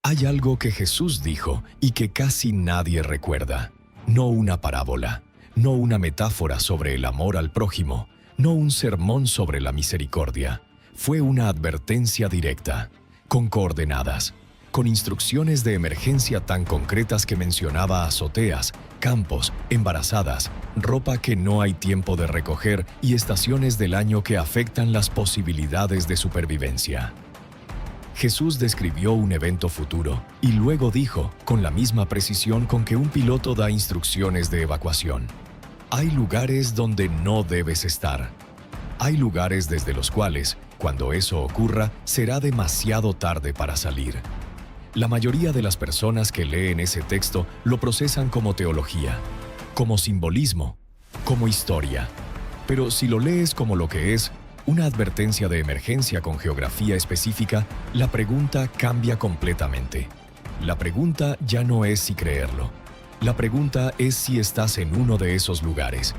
Hay algo que Jesús dijo y que casi nadie recuerda. No una parábola, no una metáfora sobre el amor al prójimo, no un sermón sobre la misericordia. Fue una advertencia directa, con coordenadas, con instrucciones de emergencia tan concretas que mencionaba azoteas, campos, embarazadas, ropa que no hay tiempo de recoger y estaciones del año que afectan las posibilidades de supervivencia. Jesús describió un evento futuro y luego dijo, con la misma precisión con que un piloto da instrucciones de evacuación: hay lugares donde no debes estar. Hay lugares desde los cuales, cuando eso ocurra, será demasiado tarde para salir. La mayoría de las personas que leen ese texto lo procesan como teología, como simbolismo, como historia. Pero si lo lees como lo que es, una advertencia de emergencia con geografía específica, la pregunta cambia completamente. La pregunta ya no es si creerlo. La pregunta es si estás en uno de esos lugares.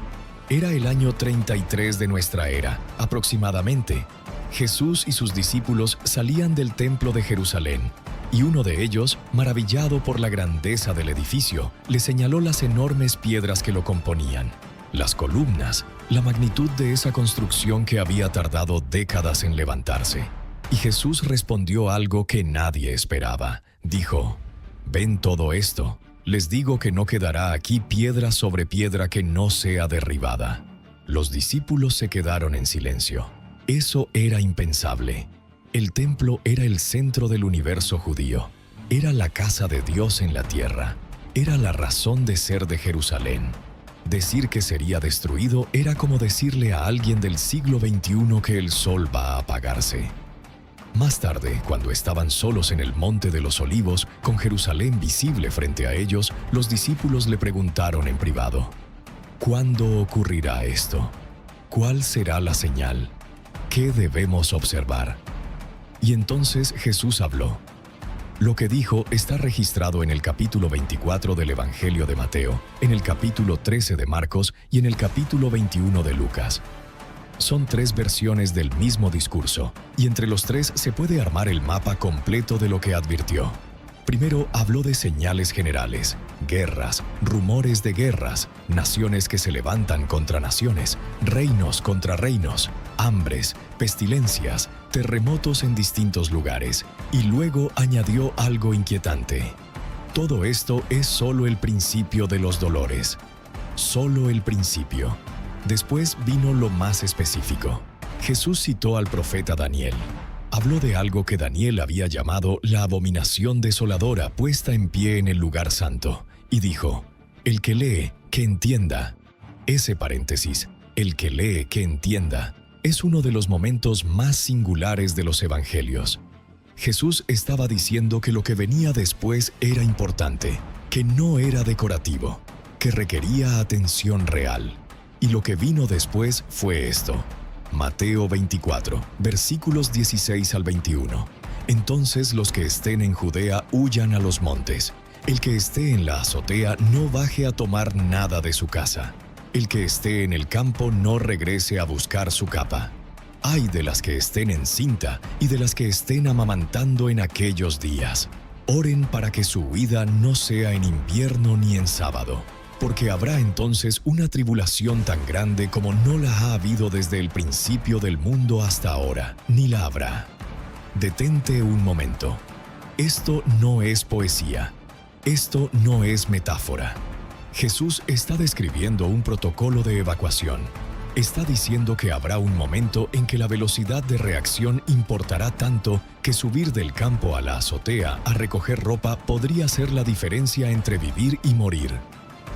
Era el año 33 de nuestra era, aproximadamente. Jesús y sus discípulos salían del templo de Jerusalén, y uno de ellos, maravillado por la grandeza del edificio, le señaló las enormes piedras que lo componían, las columnas, la magnitud de esa construcción que había tardado décadas en levantarse. Y Jesús respondió algo que nadie esperaba. Dijo: «¿Ven todo esto? Les digo que no quedará aquí piedra sobre piedra que no sea derribada». Los discípulos se quedaron en silencio. Eso era impensable. El templo era el centro del universo judío. Era la casa de Dios en la tierra. Era la razón de ser de Jerusalén. Decir que sería destruido era como decirle a alguien del siglo XXI que el sol va a apagarse. Más tarde, cuando estaban solos en el Monte de los Olivos, con Jerusalén visible frente a ellos, los discípulos le preguntaron en privado: ¿cuándo ocurrirá esto? ¿Cuál será la señal? ¿Qué debemos observar? Y entonces Jesús habló. Lo que dijo está registrado en el capítulo 24 del Evangelio de Mateo, en el capítulo 13 de Marcos y en el capítulo 21 de Lucas. Son 3 versiones del mismo discurso, y entre los 3 se puede armar el mapa completo de lo que advirtió. Primero habló de señales generales, guerras, rumores de guerras, naciones que se levantan contra naciones, reinos contra reinos, hambres, pestilencias, terremotos en distintos lugares, y luego añadió algo inquietante. Todo esto es solo el principio de los dolores. Solo el principio. Después vino lo más específico. Jesús citó al profeta Daniel. Habló de algo que Daniel había llamado la abominación desoladora puesta en pie en el lugar santo, y dijo: el que lee, que entienda. Ese paréntesis, el que lee, que entienda, es uno de los momentos más singulares de los evangelios. Jesús estaba diciendo que lo que venía después era importante, que no era decorativo, que requería atención real. Y lo que vino después fue esto. Mateo 24, versículos 16 al 21. Entonces los que estén en Judea huyan a los montes. El que esté en la azotea no baje a tomar nada de su casa. El que esté en el campo no regrese a buscar su capa. Ay de las que estén en cinta y de las que estén amamantando en aquellos días. Oren para que su huida no sea en invierno ni en sábado, porque habrá entonces una tribulación tan grande como no la ha habido desde el principio del mundo hasta ahora, ni la habrá. Detente un momento. Esto no es poesía. Esto no es metáfora. Jesús está describiendo un protocolo de evacuación. Está diciendo que habrá un momento en que la velocidad de reacción importará tanto que subir del campo a la azotea a recoger ropa podría ser la diferencia entre vivir y morir.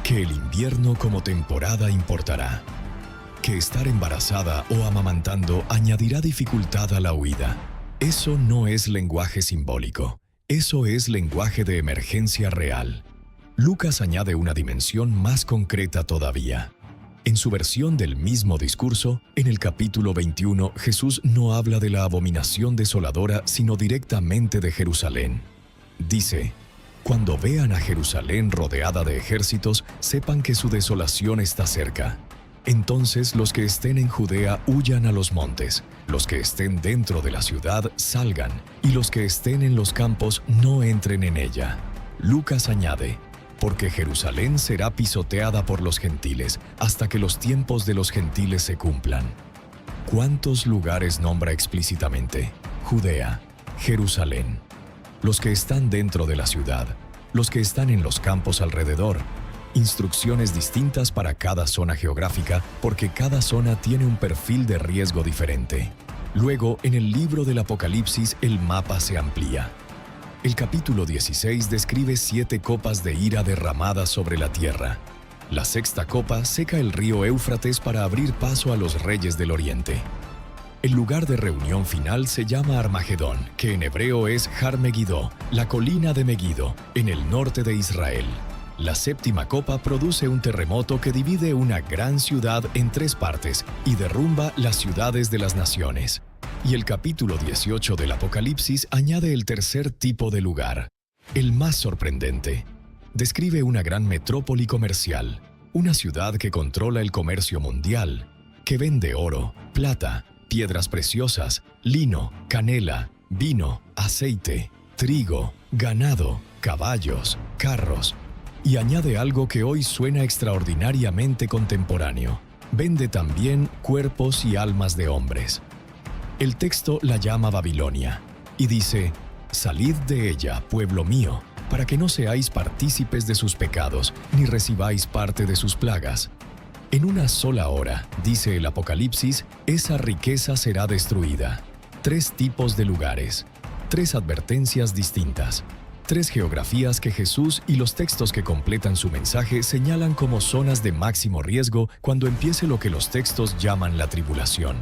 Que el invierno como temporada importará. Que estar embarazada o amamantando añadirá dificultad a la huida. Eso no es lenguaje simbólico. Eso es lenguaje de emergencia real. Lucas añade una dimensión más concreta todavía. En su versión del mismo discurso, en el capítulo 21, Jesús no habla de la abominación desoladora, sino directamente de Jerusalén. Dice: cuando vean a Jerusalén rodeada de ejércitos, sepan que su desolación está cerca. Entonces los que estén en Judea huyan a los montes, los que estén dentro de la ciudad salgan, y los que estén en los campos no entren en ella. Lucas añade, porque Jerusalén será pisoteada por los gentiles, hasta que los tiempos de los gentiles se cumplan. ¿Cuántos lugares nombra explícitamente? Judea, Jerusalén. Los que están dentro de la ciudad, los que están en los campos alrededor. Instrucciones distintas para cada zona geográfica, porque cada zona tiene un perfil de riesgo diferente. Luego, en el libro del Apocalipsis, el mapa se amplía. El capítulo 16 describe 7 copas de ira derramadas sobre la tierra. La sexta copa seca el río Éufrates para abrir paso a los reyes del oriente. El lugar de reunión final se llama Armagedón, que en hebreo es Har Megiddo, la colina de Megiddo, en el norte de Israel. La séptima copa produce un terremoto que divide una gran ciudad en 3 partes y derrumba las ciudades de las naciones. Y el capítulo 18 del Apocalipsis añade el tercer tipo de lugar, el más sorprendente. Describe una gran metrópoli comercial, una ciudad que controla el comercio mundial, que vende oro, plata, piedras preciosas, lino, canela, vino, aceite, trigo, ganado, caballos, carros. Y añade algo que hoy suena extraordinariamente contemporáneo. Vende también cuerpos y almas de hombres. El texto la llama Babilonia y dice, «Salid de ella, pueblo mío, para que no seáis partícipes de sus pecados, ni recibáis parte de sus plagas». En una sola hora, dice el Apocalipsis, esa riqueza será destruida. 3 tipos de lugares, 3 advertencias distintas. 3 geografías que Jesús y los textos que completan su mensaje señalan como zonas de máximo riesgo cuando empiece lo que los textos llaman la tribulación.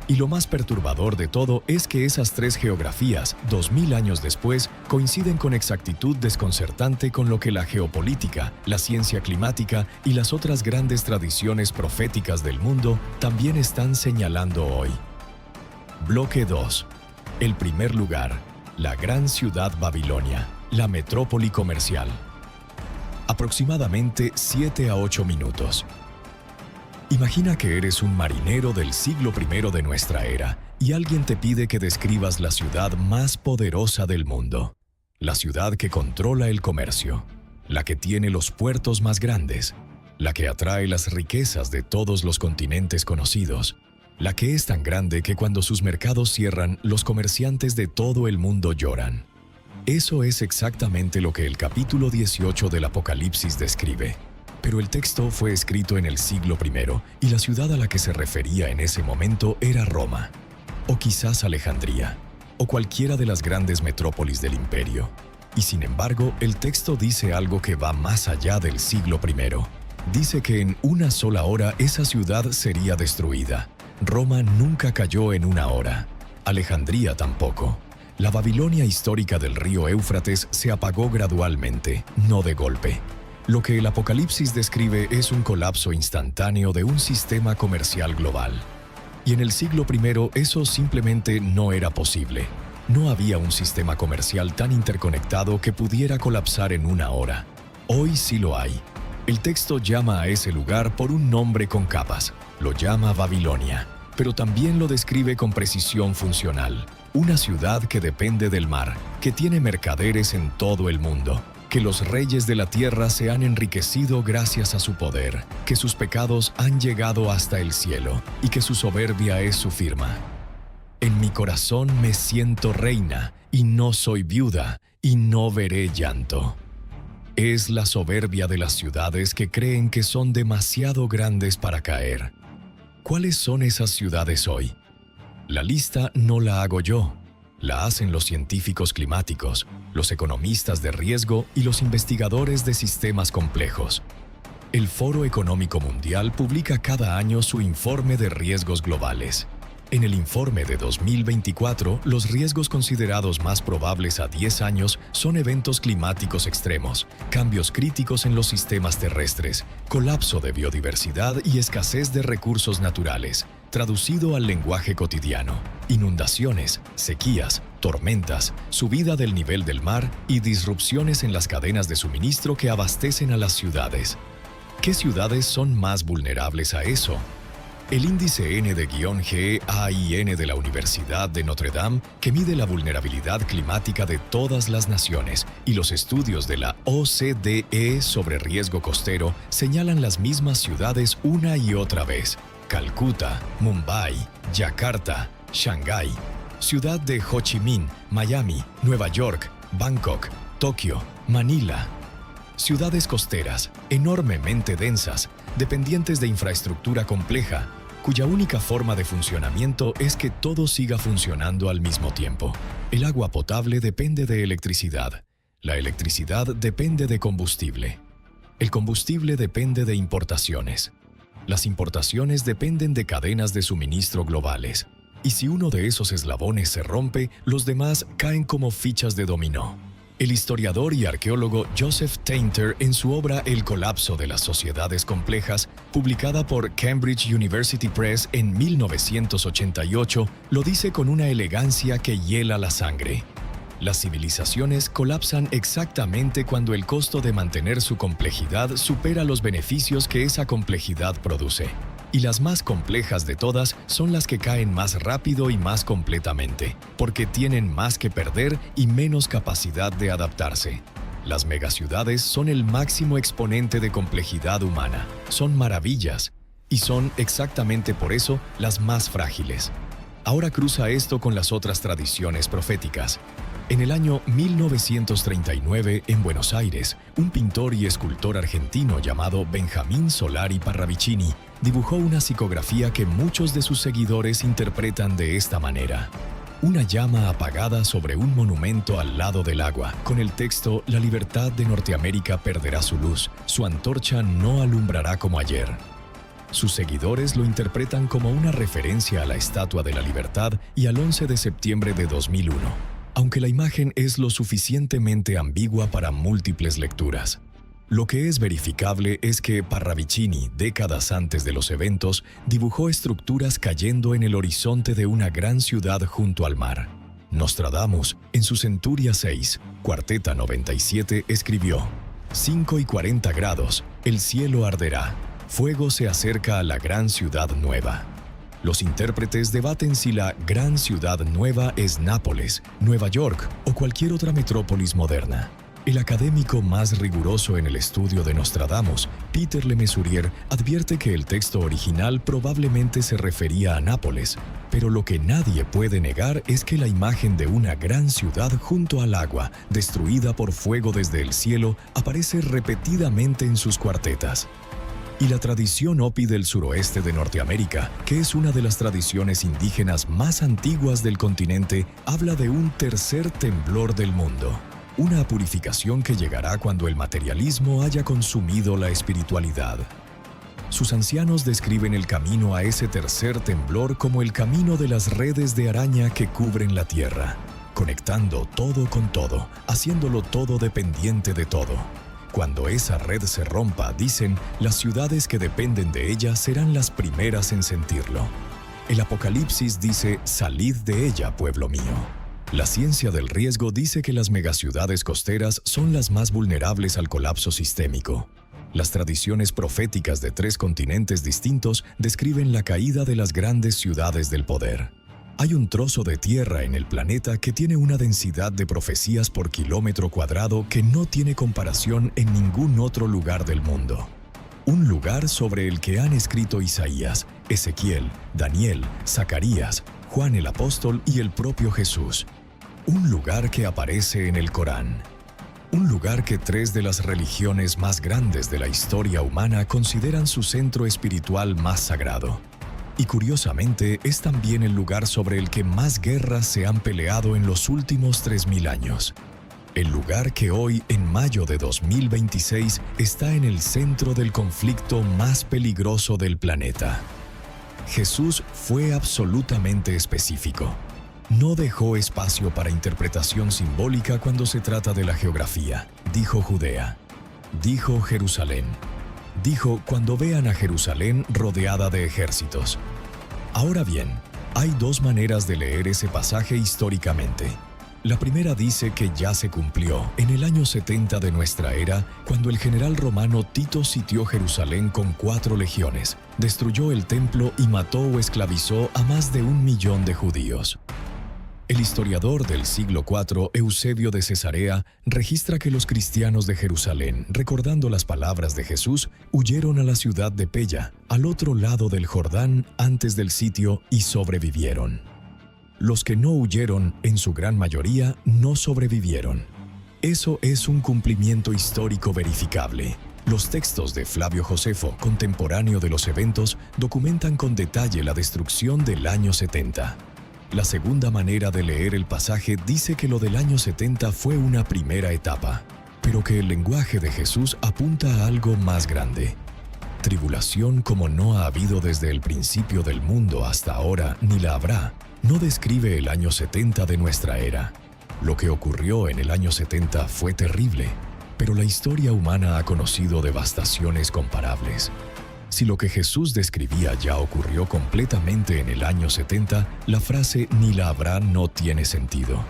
Y lo más perturbador de todo es que esas 3 geografías, 2000 años después, coinciden con exactitud desconcertante con lo que la geopolítica, la ciencia climática y las otras grandes tradiciones proféticas del mundo también están señalando hoy. Bloque 2. El primer lugar, la gran ciudad Babilonia. La metrópoli comercial. Aproximadamente 7 a 8 minutos. Imagina que eres un marinero del siglo I de nuestra era y alguien te pide que describas la ciudad más poderosa del mundo. La ciudad que controla el comercio, la que tiene los puertos más grandes, la que atrae las riquezas de todos los continentes conocidos, la que es tan grande que cuando sus mercados cierran, los comerciantes de todo el mundo lloran. Eso es exactamente lo que el capítulo 18 del Apocalipsis describe. Pero el texto fue escrito en el siglo I y la ciudad a la que se refería en ese momento era Roma, o quizás Alejandría, o cualquiera de las grandes metrópolis del imperio. Y sin embargo, el texto dice algo que va más allá del siglo I. Dice que en una sola hora esa ciudad sería destruida. Roma nunca cayó en una hora. Alejandría tampoco. La Babilonia histórica del río Éufrates se apagó gradualmente, no de golpe. Lo que el Apocalipsis describe es un colapso instantáneo de un sistema comercial global. Y en el siglo I eso simplemente no era posible. No había un sistema comercial tan interconectado que pudiera colapsar en una hora. Hoy sí lo hay. El texto llama a ese lugar por un nombre con capas. Lo llama Babilonia, pero también lo describe con precisión funcional. Una ciudad que depende del mar, que tiene mercaderes en todo el mundo, que los reyes de la tierra se han enriquecido gracias a su poder, que sus pecados han llegado hasta el cielo y que su soberbia es su firma. En mi corazón me siento reina y no soy viuda y no veré llanto. Es la soberbia de las ciudades que creen que son demasiado grandes para caer. ¿Cuáles son esas ciudades hoy? La lista no la hago yo, la hacen los científicos climáticos, los economistas de riesgo y los investigadores de sistemas complejos. El Foro Económico Mundial publica cada año su informe de riesgos globales. En el informe de 2024, los riesgos considerados más probables a 10 años son eventos climáticos extremos, cambios críticos en los sistemas terrestres, colapso de biodiversidad y escasez de recursos naturales, traducido al lenguaje cotidiano, inundaciones, sequías, tormentas, subida del nivel del mar y disrupciones en las cadenas de suministro que abastecen a las ciudades. ¿Qué ciudades son más vulnerables a eso? El índice N-GAIN de la Universidad de Notre Dame, que mide la vulnerabilidad climática de todas las naciones, y los estudios de la OCDE sobre riesgo costero señalan las mismas ciudades una y otra vez: Calcuta, Mumbai, Yakarta, Shanghái, Ciudad de Ho Chi Minh, Miami, Nueva York, Bangkok, Tokio, Manila. Ciudades costeras, enormemente densas, dependientes de infraestructura compleja, cuya única forma de funcionamiento es que todo siga funcionando al mismo tiempo. El agua potable depende de electricidad. La electricidad depende de combustible. El combustible depende de importaciones. Las importaciones dependen de cadenas de suministro globales. Y si uno de esos eslabones se rompe, los demás caen como fichas de dominó. El historiador y arqueólogo Joseph Tainter, en su obra El colapso de las sociedades complejas, publicada por Cambridge University Press en 1988, lo dice con una elegancia que hiela la sangre. Las civilizaciones colapsan exactamente cuando el costo de mantener su complejidad supera los beneficios que esa complejidad produce. Y las más complejas de todas son las que caen más rápido y más completamente, porque tienen más que perder y menos capacidad de adaptarse. Las megaciudades son el máximo exponente de complejidad humana, son maravillas, y son exactamente por eso las más frágiles. Ahora cruza esto con las otras tradiciones proféticas. En el año 1939, en Buenos Aires, un pintor y escultor argentino llamado Benjamín Solari Parravicini dibujó una psicografía que muchos de sus seguidores interpretan de esta manera: una llama apagada sobre un monumento al lado del agua, con el texto «La libertad de Norteamérica perderá su luz, su antorcha no alumbrará como ayer». Sus seguidores lo interpretan como una referencia a la Estatua de la Libertad y al 11 de septiembre de 2001. Aunque la imagen es lo suficientemente ambigua para múltiples lecturas. Lo que es verificable es que Parravicini, décadas antes de los eventos, dibujó estructuras cayendo en el horizonte de una gran ciudad junto al mar. Nostradamus, en su Centuria 6, Cuarteta 97, escribió: 5:40 grados, el cielo arderá, fuego se acerca a la gran ciudad nueva. Los intérpretes debaten si la gran ciudad nueva es Nápoles, Nueva York o cualquier otra metrópolis moderna. El académico más riguroso en el estudio de Nostradamus, Peter Le Mesurier, advierte que el texto original probablemente se refería a Nápoles, pero lo que nadie puede negar es que la imagen de una gran ciudad junto al agua, destruida por fuego desde el cielo, aparece repetidamente en sus cuartetas. Y la tradición Hopi del suroeste de Norteamérica, que es una de las tradiciones indígenas más antiguas del continente, habla de un tercer temblor del mundo. Una purificación que llegará cuando el materialismo haya consumido la espiritualidad. Sus ancianos describen el camino a ese tercer temblor como el camino de las redes de araña que cubren la tierra, conectando todo con todo, haciéndolo todo dependiente de todo. Cuando esa red se rompa, dicen, las ciudades que dependen de ella serán las primeras en sentirlo. El Apocalipsis dice: «Salid de ella, pueblo mío». La ciencia del riesgo dice que las megaciudades costeras son las más vulnerables al colapso sistémico. Las tradiciones proféticas de 3 continentes distintos describen la caída de las grandes ciudades del poder. Hay un trozo de tierra en el planeta que tiene una densidad de profecías por kilómetro cuadrado que no tiene comparación en ningún otro lugar del mundo. Un lugar sobre el que han escrito Isaías, Ezequiel, Daniel, Zacarías, Juan el Apóstol y el propio Jesús. Un lugar que aparece en el Corán. Un lugar que 3 de las religiones más grandes de la historia humana consideran su centro espiritual más sagrado. Y curiosamente, es también el lugar sobre el que más guerras se han peleado en los últimos 3000 años. El lugar que hoy, en mayo de 2026, está en el centro del conflicto más peligroso del planeta. Jesús fue absolutamente específico. No dejó espacio para interpretación simbólica cuando se trata de la geografía. Dijo Judea. Dijo Jerusalén. Dijo cuando vean a Jerusalén rodeada de ejércitos. Ahora bien, hay 2 maneras de leer ese pasaje históricamente. La primera dice que ya se cumplió en el año 70 de nuestra era, cuando el general romano Tito sitió Jerusalén con 4 legiones, destruyó el templo y mató o esclavizó a más de 1 millón de judíos. El historiador del siglo IV, Eusebio de Cesarea, registra que los cristianos de Jerusalén, recordando las palabras de Jesús, huyeron a la ciudad de Pella, al otro lado del Jordán, antes del sitio, y sobrevivieron. Los que no huyeron, en su gran mayoría, no sobrevivieron. Eso es un cumplimiento histórico verificable. Los textos de Flavio Josefo, contemporáneo de los eventos, documentan con detalle la destrucción del año 70. La segunda manera de leer el pasaje dice que lo del año 70 fue una primera etapa, pero que el lenguaje de Jesús apunta a algo más grande. Tribulación como no ha habido desde el principio del mundo hasta ahora, ni la habrá, no describe el año 70 de nuestra era. Lo que ocurrió en el año 70 fue terrible, pero la historia humana ha conocido devastaciones comparables. Si lo que Jesús describía ya ocurrió completamente en el año 70, la frase «ni la habrá» no tiene sentido.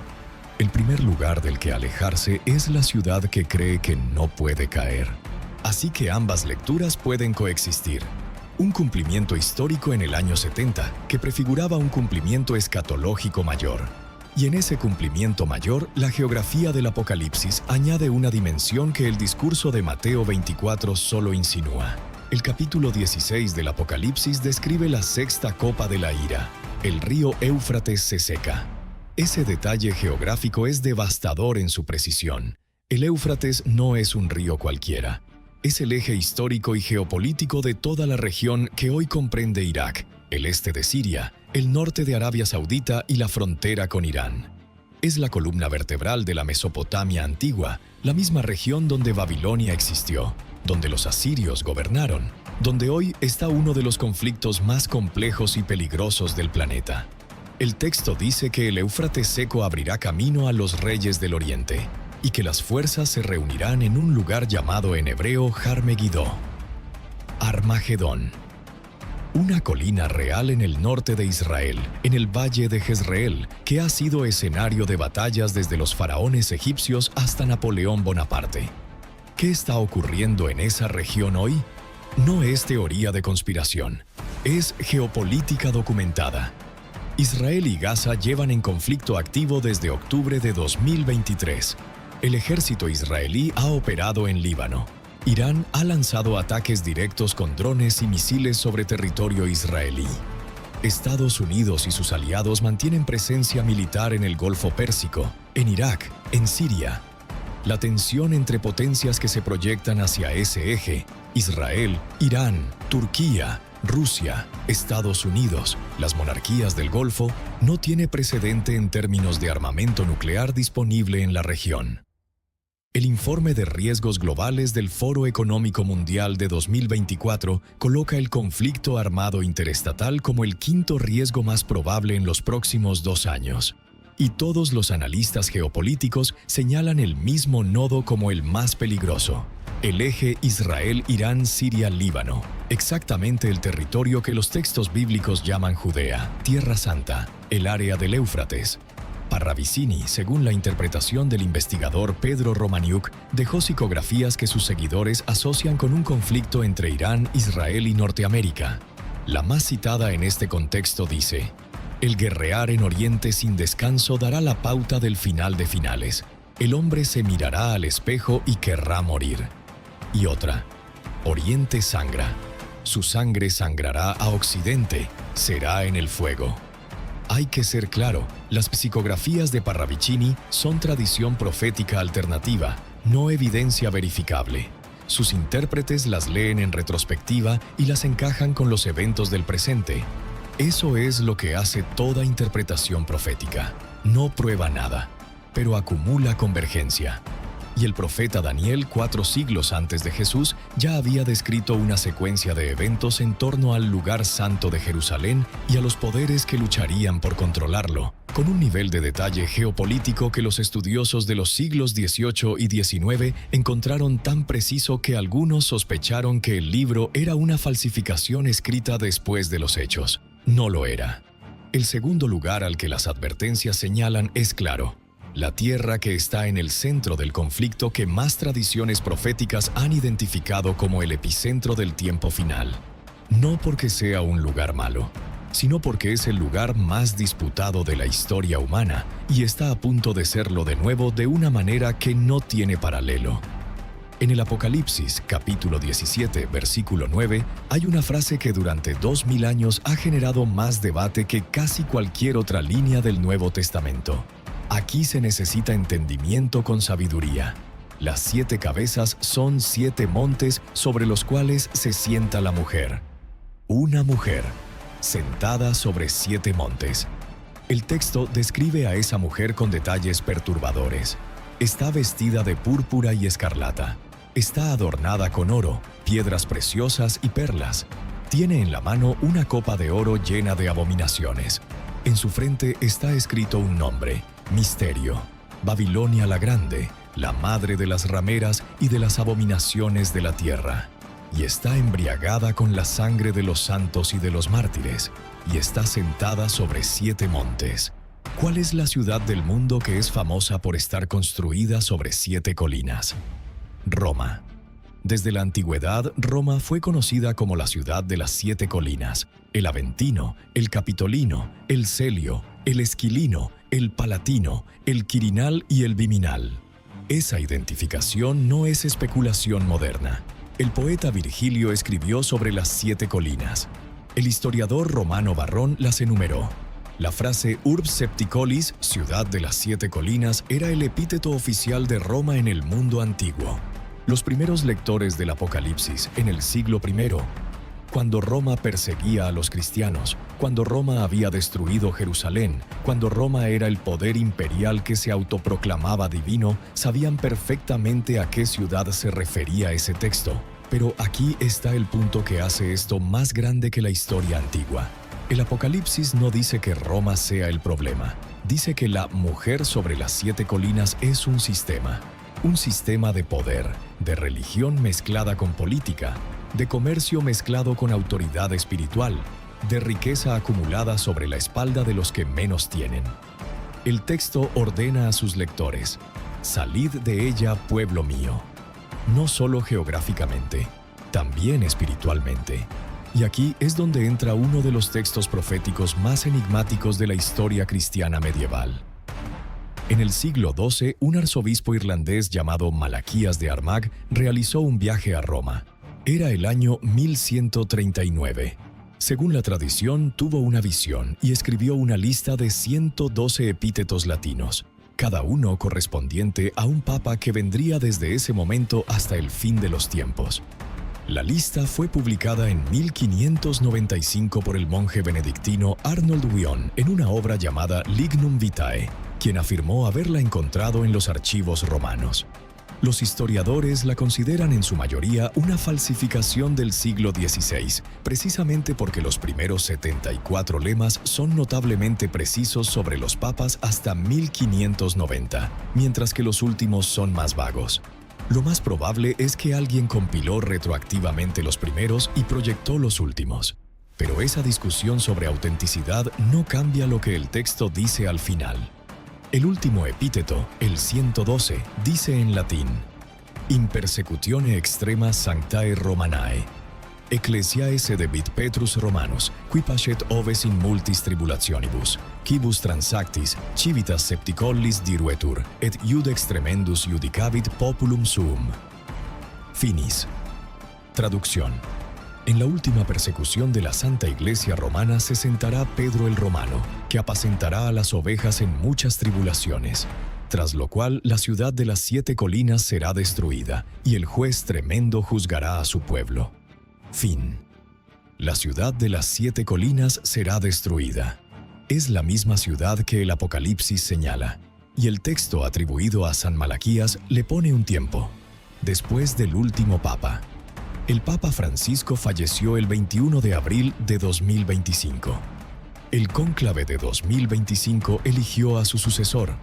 El primer lugar del que alejarse es la ciudad que cree que no puede caer. Así que ambas lecturas pueden coexistir. Un cumplimiento histórico en el año 70, que prefiguraba un cumplimiento escatológico mayor. Y en ese cumplimiento mayor, la geografía del Apocalipsis añade una dimensión que el discurso de Mateo 24 solo insinúa. El capítulo 16 del Apocalipsis describe la sexta copa de la ira. El río Éufrates se seca. Ese detalle geográfico es devastador en su precisión. El Éufrates no es un río cualquiera. Es el eje histórico y geopolítico de toda la región que hoy comprende Irak, el este de Siria, el norte de Arabia Saudita y la frontera con Irán. Es la columna vertebral de la Mesopotamia antigua, la misma región donde Babilonia existió, donde los asirios gobernaron, donde hoy está uno de los conflictos más complejos y peligrosos del planeta. El texto dice que el Éufrates seco abrirá camino a los reyes del oriente, y que las fuerzas se reunirán en un lugar llamado en hebreo Har Megiddo, Armagedón. Una colina real en el norte de Israel, en el valle de Jezreel, que ha sido escenario de batallas desde los faraones egipcios hasta Napoleón Bonaparte. ¿Qué está ocurriendo en esa región hoy? No es teoría de conspiración, es geopolítica documentada. Israel y Gaza llevan en conflicto activo desde octubre de 2023. El ejército israelí ha operado en Líbano. Irán ha lanzado ataques directos con drones y misiles sobre territorio israelí. Estados Unidos y sus aliados mantienen presencia militar en el Golfo Pérsico, en Irak, en Siria. La tensión entre potencias que se proyectan hacia ese eje, Israel, Irán, Turquía, Rusia, Estados Unidos, las monarquías del Golfo, no tiene precedente en términos de armamento nuclear disponible en la región. El informe de riesgos globales del Foro Económico Mundial de 2024 coloca el conflicto armado interestatal como el quinto riesgo más probable en los próximos 2 años. Y todos los analistas geopolíticos señalan el mismo nodo como el más peligroso: el eje Israel-Irán-Siria-Líbano, exactamente el territorio que los textos bíblicos llaman Judea, Tierra Santa, el área del Éufrates. Parravicini, según la interpretación del investigador Pedro Romaniuk, dejó psicografías que sus seguidores asocian con un conflicto entre Irán, Israel y Norteamérica. La más citada en este contexto dice: «El guerrear en Oriente sin descanso dará la pauta del final de finales. El hombre se mirará al espejo y querrá morir». Y otra: «Oriente sangra. Su sangre sangrará a Occidente, será en el fuego». Hay que ser claro, las psicografías de Parravicini son tradición profética alternativa, no evidencia verificable. Sus intérpretes las leen en retrospectiva y las encajan con los eventos del presente. Eso es lo que hace toda interpretación profética. No prueba nada, pero acumula convergencia. Y el profeta Daniel, 4 siglos antes de Jesús, ya había descrito una secuencia de eventos en torno al lugar santo de Jerusalén y a los poderes que lucharían por controlarlo, con un nivel de detalle geopolítico que los estudiosos de los siglos XVIII y XIX encontraron tan preciso que algunos sospecharon que el libro era una falsificación escrita después de los hechos. No lo era. El segundo lugar al que las advertencias señalan es claro: la tierra que está en el centro del conflicto que más tradiciones proféticas han identificado como el epicentro del tiempo final. No porque sea un lugar malo, sino porque es el lugar más disputado de la historia humana y está a punto de serlo de nuevo de una manera que no tiene paralelo. En el Apocalipsis, capítulo 17, versículo 9, hay una frase que durante 2000 años ha generado más debate que casi cualquier otra línea del Nuevo Testamento. Aquí se necesita entendimiento con sabiduría. Las 7 cabezas son 7 montes sobre los cuales se sienta la mujer. Una mujer, sentada sobre 7 montes. El texto describe a esa mujer con detalles perturbadores. Está vestida de púrpura y escarlata. Está adornada con oro, piedras preciosas y perlas. Tiene en la mano una copa de oro llena de abominaciones. En su frente está escrito un nombre, Misterio, Babilonia la Grande, la madre de las rameras y de las abominaciones de la tierra. Y está embriagada con la sangre de los santos y de los mártires, y está sentada sobre 7 montes. ¿Cuál es la ciudad del mundo que es famosa por estar construida sobre 7 colinas? Roma. Desde la antigüedad, Roma fue conocida como la ciudad de las 7 colinas: el Aventino, el Capitolino, el Celio, el Esquilino, el Palatino, el Quirinal y el Viminal. Esa identificación no es especulación moderna. El poeta Virgilio escribió sobre las 7 colinas. El historiador romano Varrón las enumeró. La frase Urbs Septicolis, ciudad de las 7 colinas, era el epíteto oficial de Roma en el mundo antiguo. Los primeros lectores del Apocalipsis en el siglo I, cuando Roma perseguía a los cristianos, cuando Roma había destruido Jerusalén, cuando Roma era el poder imperial que se autoproclamaba divino, sabían perfectamente a qué ciudad se refería ese texto. Pero aquí está el punto que hace esto más grande que la historia antigua. El Apocalipsis no dice que Roma sea el problema. Dice que la mujer sobre las 7 colinas es un sistema de poder, de religión mezclada con política, de comercio mezclado con autoridad espiritual, de riqueza acumulada sobre la espalda de los que menos tienen. El texto ordena a sus lectores: salid de ella, pueblo mío. No solo geográficamente, también espiritualmente. Y aquí es donde entra uno de los textos proféticos más enigmáticos de la historia cristiana medieval. En el siglo XII, un arzobispo irlandés llamado Malaquías de Armagh realizó un viaje a Roma. Era el año 1139. Según la tradición, tuvo una visión y escribió una lista de 112 epítetos latinos, cada uno correspondiente a un papa que vendría desde ese momento hasta el fin de los tiempos. La lista fue publicada en 1595 por el monje benedictino Arnold Wion en una obra llamada Lignum Vitae, quien afirmó haberla encontrado en los archivos romanos. Los historiadores la consideran en su mayoría una falsificación del siglo XVI, precisamente porque los primeros 74 lemas son notablemente precisos sobre los papas hasta 1590, mientras que los últimos son más vagos. Lo más probable es que alguien compiló retroactivamente los primeros y proyectó los últimos. Pero esa discusión sobre autenticidad no cambia lo que el texto dice al final. El último epíteto, el 112, dice en latín: In persecutione extrema sanctae Romanae, Ecclesiae sedebit Petrus Romanus, qui pacet oves in multis tribulationibus, quibus transactis, civitas septicollis diruetur, et iudex tremendus judicavit populum suum. Finis. Traducción. En la última persecución de la Santa Iglesia Romana se sentará Pedro el Romano, que apacentará a las ovejas en muchas tribulaciones, tras lo cual la ciudad de las 7 colinas será destruida, y el juez tremendo juzgará a su pueblo. Fin. La ciudad de las 7 colinas será destruida. Es la misma ciudad que el Apocalipsis señala, y el texto atribuido a San Malaquías le pone un tiempo: después del último papa. El Papa Francisco falleció el 21 de abril de 2025. El cónclave de 2025 eligió a su sucesor.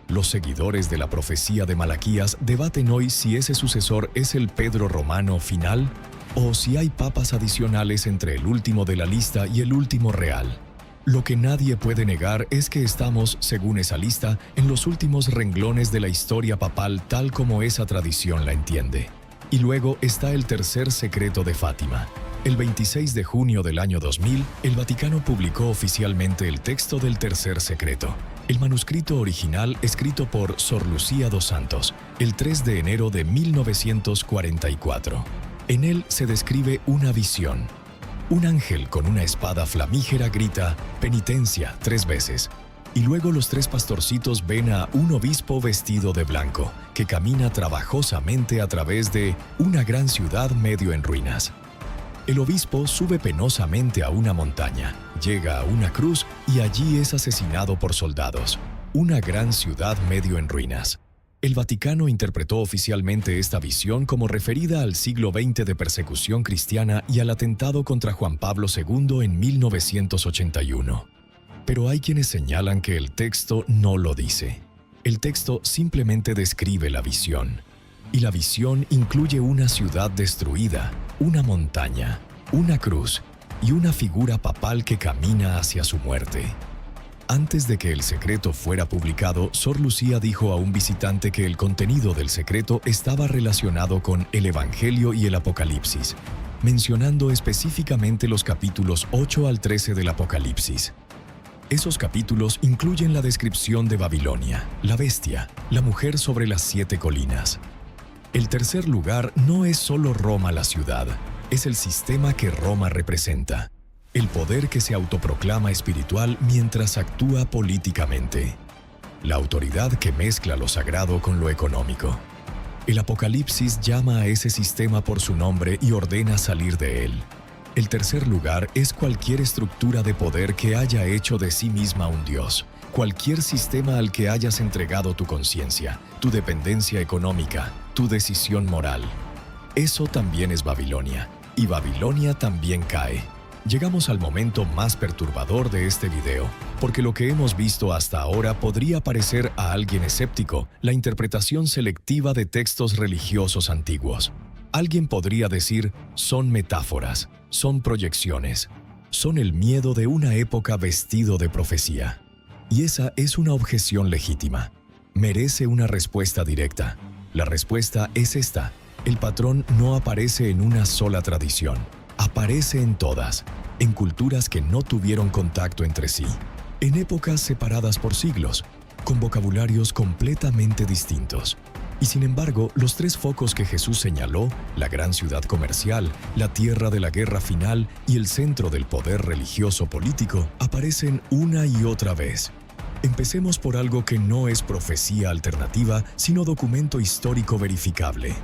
Los seguidores de la profecía de Malaquías debaten hoy si ese sucesor es el Pedro romano final o si hay papas adicionales entre el último de la lista y el último real. Lo que nadie puede negar es que estamos, según esa lista, en los últimos renglones de la historia papal tal como esa tradición la entiende. Y luego está el tercer secreto de Fátima. El 26 de junio del año 2000, el Vaticano publicó oficialmente el texto del tercer secreto, el manuscrito original escrito por Sor Lucía dos Santos, el 3 de enero de 1944. En él se describe una visión. Un ángel con una espada flamígera grita «penitencia» 3 veces, y luego los 3 pastorcitos ven a un obispo vestido de blanco, que camina trabajosamente a través de una gran ciudad medio en ruinas. El obispo sube penosamente a una montaña, llega a una cruz y allí es asesinado por soldados. Una gran ciudad medio en ruinas. El Vaticano interpretó oficialmente esta visión como referida al siglo XX de persecución cristiana y al atentado contra Juan Pablo II en 1981. Pero hay quienes señalan que el texto no lo dice. El texto simplemente describe la visión. Y la visión incluye una ciudad destruida, una montaña, una cruz y una figura papal que camina hacia su muerte. Antes de que el secreto fuera publicado, Sor Lucía dijo a un visitante que el contenido del secreto estaba relacionado con el Evangelio y el Apocalipsis, mencionando específicamente los capítulos 8 al 13 del Apocalipsis. Esos capítulos incluyen la descripción de Babilonia, la bestia, la mujer sobre las 7 colinas. El tercer lugar no es solo Roma la ciudad, es el sistema que Roma representa. El poder que se autoproclama espiritual mientras actúa políticamente. La autoridad que mezcla lo sagrado con lo económico. El Apocalipsis llama a ese sistema por su nombre y ordena salir de él. El tercer lugar es cualquier estructura de poder que haya hecho de sí misma un dios. Cualquier sistema al que hayas entregado tu conciencia, tu dependencia económica, tu decisión moral. Eso también es Babilonia. Y Babilonia también cae. Llegamos al momento más perturbador de este video, porque lo que hemos visto hasta ahora podría parecer a alguien escéptico la interpretación selectiva de textos religiosos antiguos. Alguien podría decir, son metáforas, son proyecciones, son el miedo de una época vestido de profecía. Y esa es una objeción legítima. Merece una respuesta directa. La respuesta es esta. El patrón no aparece en una sola tradición. Aparece en todas, en culturas que no tuvieron contacto entre sí, en épocas separadas por siglos, con vocabularios completamente distintos. Y sin embargo, los 3 focos que Jesús señaló, la gran ciudad comercial, la tierra de la guerra final y el centro del poder religioso político, aparecen una y otra vez. Empecemos por algo que no es profecía alternativa, sino documento histórico verificable.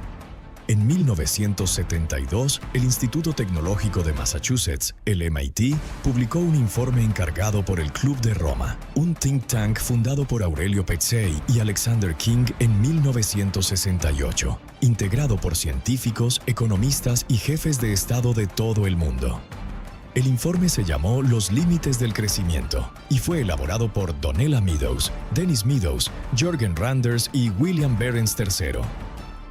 En 1972, el Instituto Tecnológico de Massachusetts, el MIT, publicó un informe encargado por el Club de Roma, un think tank fundado por Aurelio Pezzei y Alexander King en 1968, integrado por científicos, economistas y jefes de Estado de todo el mundo. El informe se llamó Los límites del crecimiento y fue elaborado por Donella Meadows, Dennis Meadows, Jorgen Randers y William Behrens III.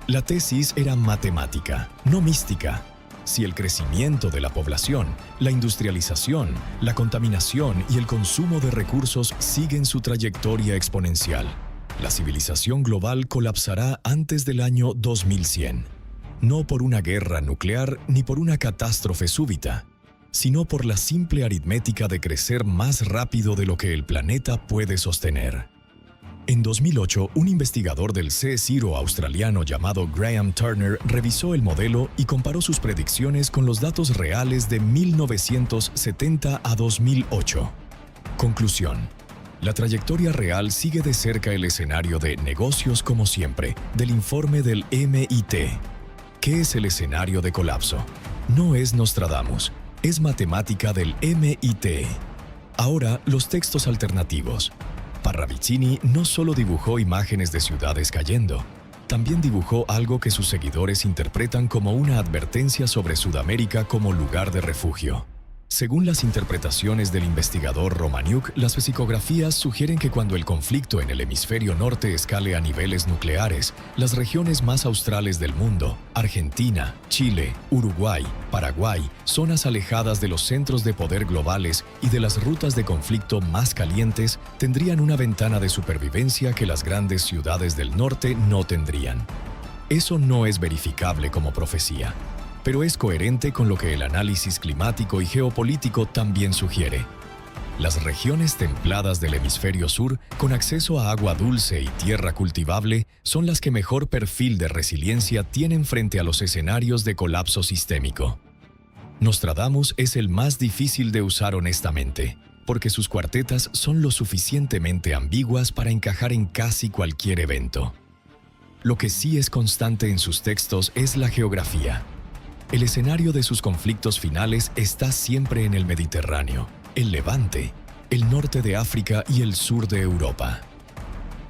La tesis era matemática, no mística. Si el crecimiento de la población, la industrialización, la contaminación y el consumo de recursos siguen su trayectoria exponencial, la civilización global colapsará antes del año 2100. No por una guerra nuclear ni por una catástrofe súbita, sino por la simple aritmética de crecer más rápido de lo que el planeta puede sostener. En 2008, un investigador del CSIRO australiano llamado Graham Turner revisó el modelo y comparó sus predicciones con los datos reales de 1970 a 2008. Conclusión. La trayectoria real sigue de cerca el escenario de negocios como siempre, del informe del MIT. ¿Qué es el escenario de colapso? No es Nostradamus, es matemática del MIT. Ahora, los textos alternativos. Parravicini no solo dibujó imágenes de ciudades cayendo, también dibujó algo que sus seguidores interpretan como una advertencia sobre Sudamérica como lugar de refugio. Según las interpretaciones del investigador Romaniuk, las vesicografías sugieren que cuando el conflicto en el hemisferio norte escale a niveles nucleares, las regiones más australes del mundo, Argentina, Chile, Uruguay, Paraguay, zonas alejadas de los centros de poder globales y de las rutas de conflicto más calientes, tendrían una ventana de supervivencia que las grandes ciudades del norte no tendrían. Eso no es verificable como profecía, pero es coherente con lo que el análisis climático y geopolítico también sugiere. Las regiones templadas del hemisferio sur, con acceso a agua dulce y tierra cultivable, son las que mejor perfil de resiliencia tienen frente a los escenarios de colapso sistémico. Nostradamus es el más difícil de usar honestamente, porque sus cuartetas son lo suficientemente ambiguas para encajar en casi cualquier evento. Lo que sí es constante en sus textos es la geografía. El escenario de sus conflictos finales está siempre en el Mediterráneo, el Levante, el norte de África y el sur de Europa.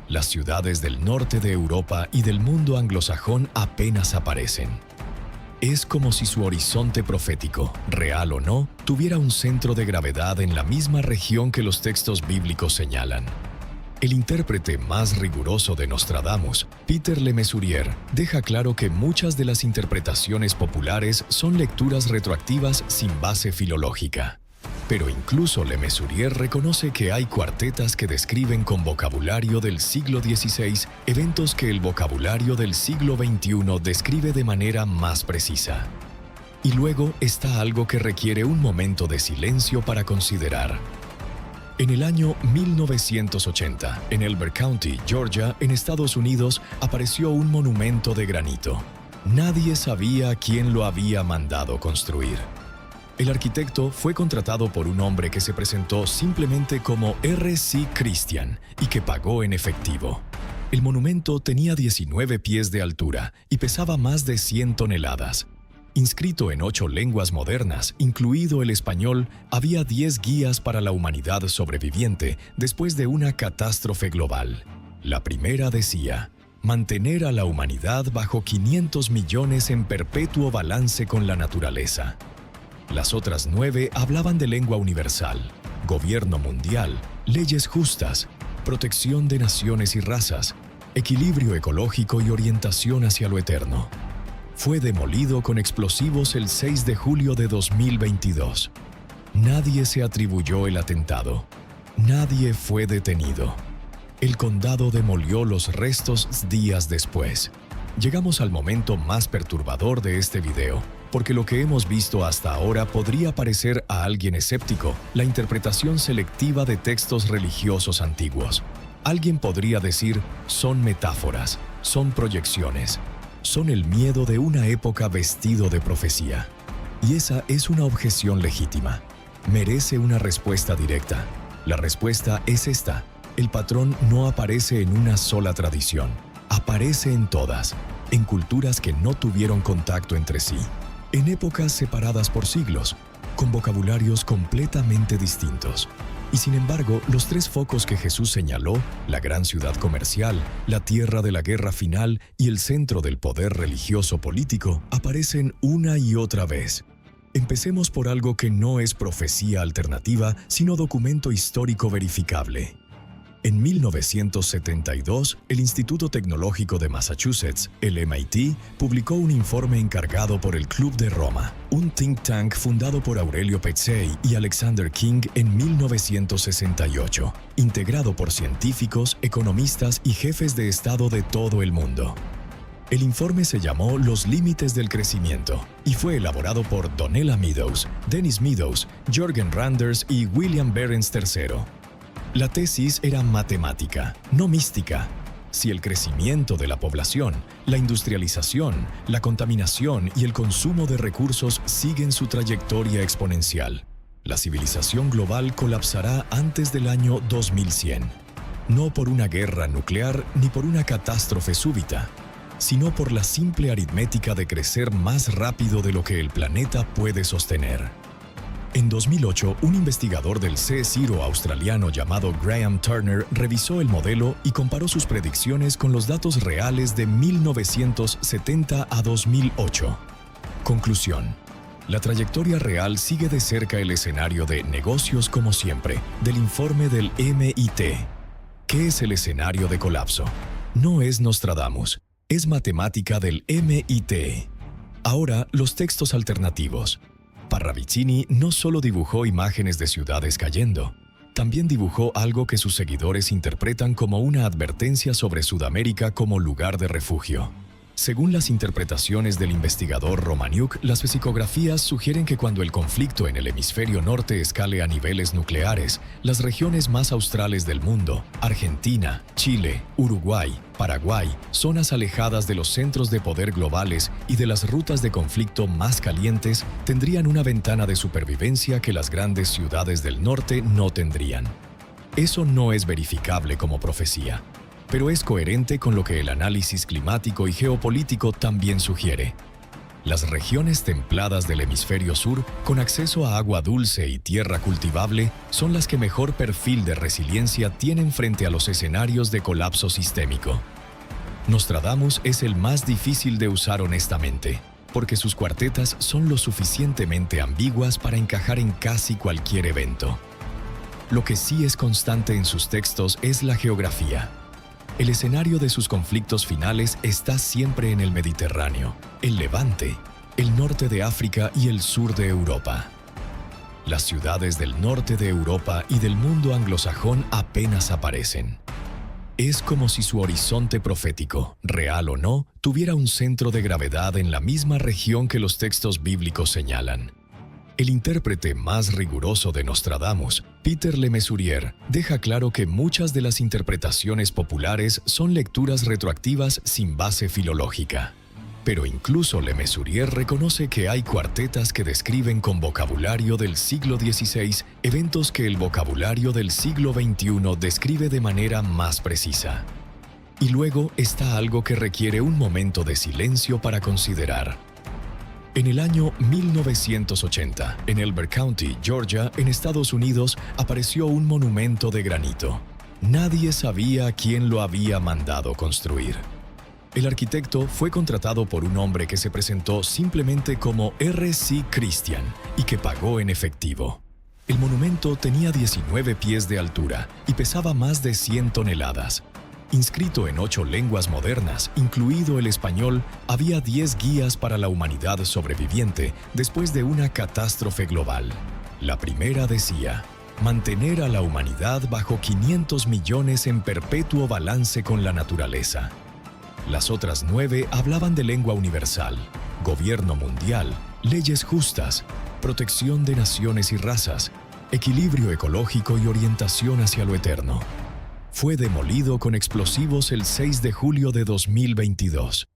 Las ciudades del norte de Europa y del mundo anglosajón apenas aparecen. Es como si su horizonte profético, real o no, tuviera un centro de gravedad en la misma región que los textos bíblicos señalan. El intérprete más riguroso de Nostradamus, Peter Le Mesurier, deja claro que muchas de las interpretaciones populares son lecturas retroactivas sin base filológica. Pero incluso Le Mesurier reconoce que hay cuartetas que describen con vocabulario del siglo XVI eventos que el vocabulario del siglo XXI describe de manera más precisa. Y luego está algo que requiere un momento de silencio para considerar. En el año 1980, en Elbert County, Georgia, en Estados Unidos, apareció un monumento de granito. Nadie sabía quién lo había mandado construir. El arquitecto fue contratado por un hombre que se presentó simplemente como R.C. Christian y que pagó en efectivo. El monumento tenía 19 pies de altura y pesaba más de 100 toneladas. Inscrito en 8 lenguas modernas, incluido el español, había 10 guías para la humanidad sobreviviente después de una catástrofe global. La primera decía: mantener a la humanidad bajo 500 millones en perpetuo balance con la naturaleza. Las otras 9 hablaban de lengua universal, gobierno mundial, leyes justas, protección de naciones y razas, equilibrio ecológico y orientación hacia lo eterno. Fue demolido con explosivos el 6 de julio de 2022. Nadie se atribuyó el atentado. Nadie fue detenido. El condado demolió los restos días después. Llegamos al momento más perturbador de este video, porque lo que hemos visto hasta ahora podría parecer a alguien escéptico la interpretación selectiva de textos religiosos antiguos. Alguien podría decir: son metáforas, son proyecciones. Son el miedo de una época vestido de profecía. Y esa es una objeción legítima. Merece una respuesta directa. La respuesta es esta: el patrón no aparece en una sola tradición. Aparece en todas, en culturas que no tuvieron contacto entre sí, en épocas separadas por siglos, con vocabularios completamente distintos. Y sin embargo, los 3 focos que Jesús señaló, la gran ciudad comercial, la tierra de la guerra final y el centro del poder religioso político, aparecen una y otra vez. Empecemos por algo que no es profecía alternativa, sino documento histórico verificable. En 1972, el Instituto Tecnológico de Massachusetts, el MIT, publicó un informe encargado por el Club de Roma, un think tank fundado por Aurelio Pezzei y Alexander King en 1968, integrado por científicos, economistas y jefes de Estado de todo el mundo. El informe se llamó Los límites del crecimiento y fue elaborado por Donella Meadows, Dennis Meadows, Jorgen Randers y William Behrens III. La tesis era matemática, no mística. Si el crecimiento de la población, la industrialización, la contaminación y el consumo de recursos siguen su trayectoria exponencial, la civilización global colapsará antes del año 2100. No por una guerra nuclear ni por una catástrofe súbita, sino por la simple aritmética de crecer más rápido de lo que el planeta puede sostener. En 2008, un investigador del CSIRO australiano llamado Graham Turner revisó el modelo y comparó sus predicciones con los datos reales de 1970 a 2008. Conclusión: La trayectoria real sigue de cerca el escenario de negocios como siempre, del informe del MIT. ¿Qué es el escenario de colapso? No es Nostradamus, es matemática del MIT. Ahora, los textos alternativos. Parravicini no solo dibujó imágenes de ciudades cayendo, también dibujó algo que sus seguidores interpretan como una advertencia sobre Sudamérica como lugar de refugio. Según las interpretaciones del investigador Romaniuk, las vesicografías sugieren que cuando el conflicto en el hemisferio norte escale a niveles nucleares, las regiones más australes del mundo, Argentina, Chile, Uruguay, Paraguay, zonas alejadas de los centros de poder globales y de las rutas de conflicto más calientes, tendrían una ventana de supervivencia que las grandes ciudades del norte no tendrían. Eso no es verificable como profecía, pero es coherente con lo que el análisis climático y geopolítico también sugiere. Las regiones templadas del hemisferio sur, con acceso a agua dulce y tierra cultivable, son las que mejor perfil de resiliencia tienen frente a los escenarios de colapso sistémico. Nostradamus es el más difícil de usar honestamente, porque sus cuartetas son lo suficientemente ambiguas para encajar en casi cualquier evento. Lo que sí es constante en sus textos es la geografía. El escenario de sus conflictos finales está siempre en el Mediterráneo, el Levante, el norte de África y el sur de Europa. Las ciudades del norte de Europa y del mundo anglosajón apenas aparecen. Es como si su horizonte profético, real o no, tuviera un centro de gravedad en la misma región que los textos bíblicos señalan. El intérprete más riguroso de Nostradamus, Peter Le Mesurier, deja claro que muchas de las interpretaciones populares son lecturas retroactivas sin base filológica. Pero incluso Le Mesurier reconoce que hay cuartetas que describen con vocabulario del siglo XVI eventos que el vocabulario del siglo XXI describe de manera más precisa. Y luego está algo que requiere un momento de silencio para considerar. En el año 1980, en Elbert County, Georgia, en Estados Unidos, apareció un monumento de granito. Nadie sabía quién lo había mandado construir. El arquitecto fue contratado por un hombre que se presentó simplemente como R.C. Christian y que pagó en efectivo. El monumento tenía 19 pies de altura y pesaba más de 100 toneladas. Inscrito en 8 lenguas modernas, incluido el español, había 10 guías para la humanidad sobreviviente después de una catástrofe global. La primera decía: mantener a la humanidad bajo 500 millones en perpetuo balance con la naturaleza. Las otras 9 hablaban de lengua universal, gobierno mundial, leyes justas, protección de naciones y razas, equilibrio ecológico y orientación hacia lo eterno. Fue demolido con explosivos el 6 de julio de 2022.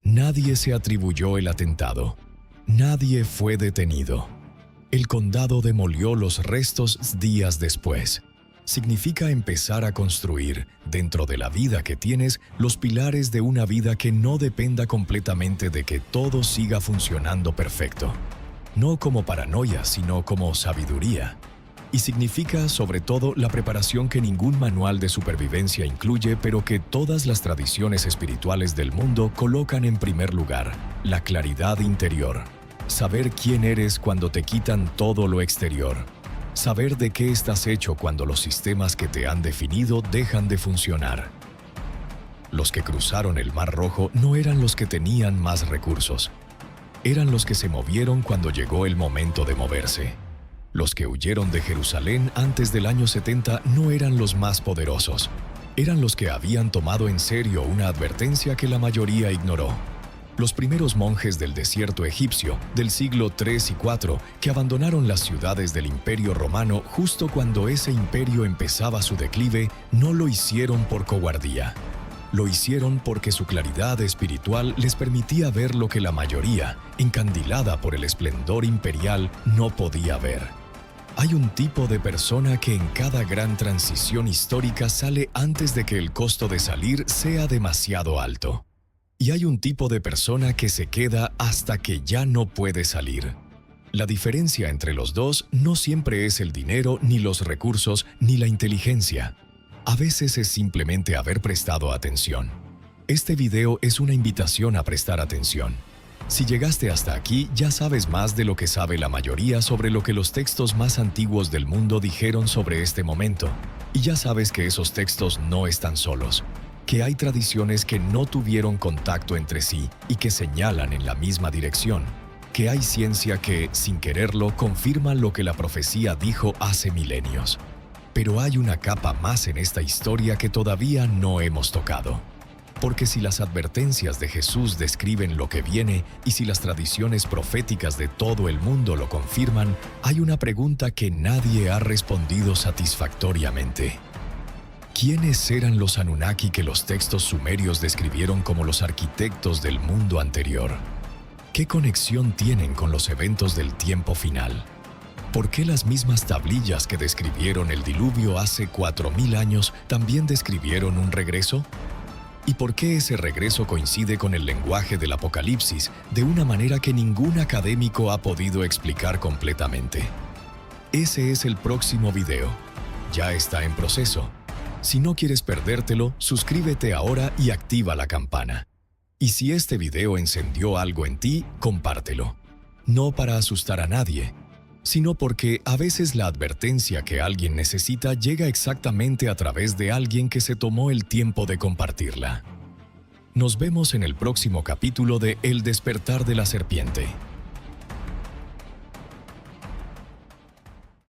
Nadie se atribuyó el atentado. Nadie fue detenido. El condado demolió los restos días después. Significa empezar a construir, dentro de la vida que tienes, los pilares de una vida que no dependa completamente de que todo siga funcionando perfecto. No como paranoia, sino como sabiduría. Y significa, sobre todo, la preparación que ningún manual de supervivencia incluye, pero que todas las tradiciones espirituales del mundo colocan en primer lugar: la claridad interior. Saber quién eres cuando te quitan todo lo exterior. Saber de qué estás hecho cuando los sistemas que te han definido dejan de funcionar. Los que cruzaron el Mar Rojo no eran los que tenían más recursos. Eran los que se movieron cuando llegó el momento de moverse. Los que huyeron de Jerusalén antes del año 70 no eran los más poderosos. Eran los que habían tomado en serio una advertencia que la mayoría ignoró. Los primeros monjes del desierto egipcio del siglo III y IV que abandonaron las ciudades del Imperio Romano justo cuando ese imperio empezaba su declive, no lo hicieron por cobardía. Lo hicieron porque su claridad espiritual les permitía ver lo que la mayoría, encandilada por el esplendor imperial, no podía ver. Hay un tipo de persona que en cada gran transición histórica sale antes de que el costo de salir sea demasiado alto. Y hay un tipo de persona que se queda hasta que ya no puede salir. La diferencia entre los dos no siempre es el dinero, ni los recursos, ni la inteligencia. A veces es simplemente haber prestado atención. Este video es una invitación a prestar atención. Si llegaste hasta aquí, ya sabes más de lo que sabe la mayoría sobre lo que los textos más antiguos del mundo dijeron sobre este momento. Y ya sabes que esos textos no están solos, que hay tradiciones que no tuvieron contacto entre sí y que señalan en la misma dirección, que hay ciencia que, sin quererlo, confirma lo que la profecía dijo hace milenios. Pero hay una capa más en esta historia que todavía no hemos tocado. Porque si las advertencias de Jesús describen lo que viene y si las tradiciones proféticas de todo el mundo lo confirman, hay una pregunta que nadie ha respondido satisfactoriamente. ¿Quiénes eran los Anunnaki que los textos sumerios describieron como los arquitectos del mundo anterior? ¿Qué conexión tienen con los eventos del tiempo final? ¿Por qué las mismas tablillas que describieron el diluvio hace 4000 años también describieron un regreso? ¿Y por qué ese regreso coincide con el lenguaje del Apocalipsis de una manera que ningún académico ha podido explicar completamente? Ese es el próximo video. Ya está en proceso. Si no quieres perdértelo, suscríbete ahora y activa la campana. Y si este video encendió algo en ti, compártelo. No para asustar a nadie, sino porque a veces la advertencia que alguien necesita llega exactamente a través de alguien que se tomó el tiempo de compartirla. Nos vemos en el próximo capítulo de El despertar de la serpiente.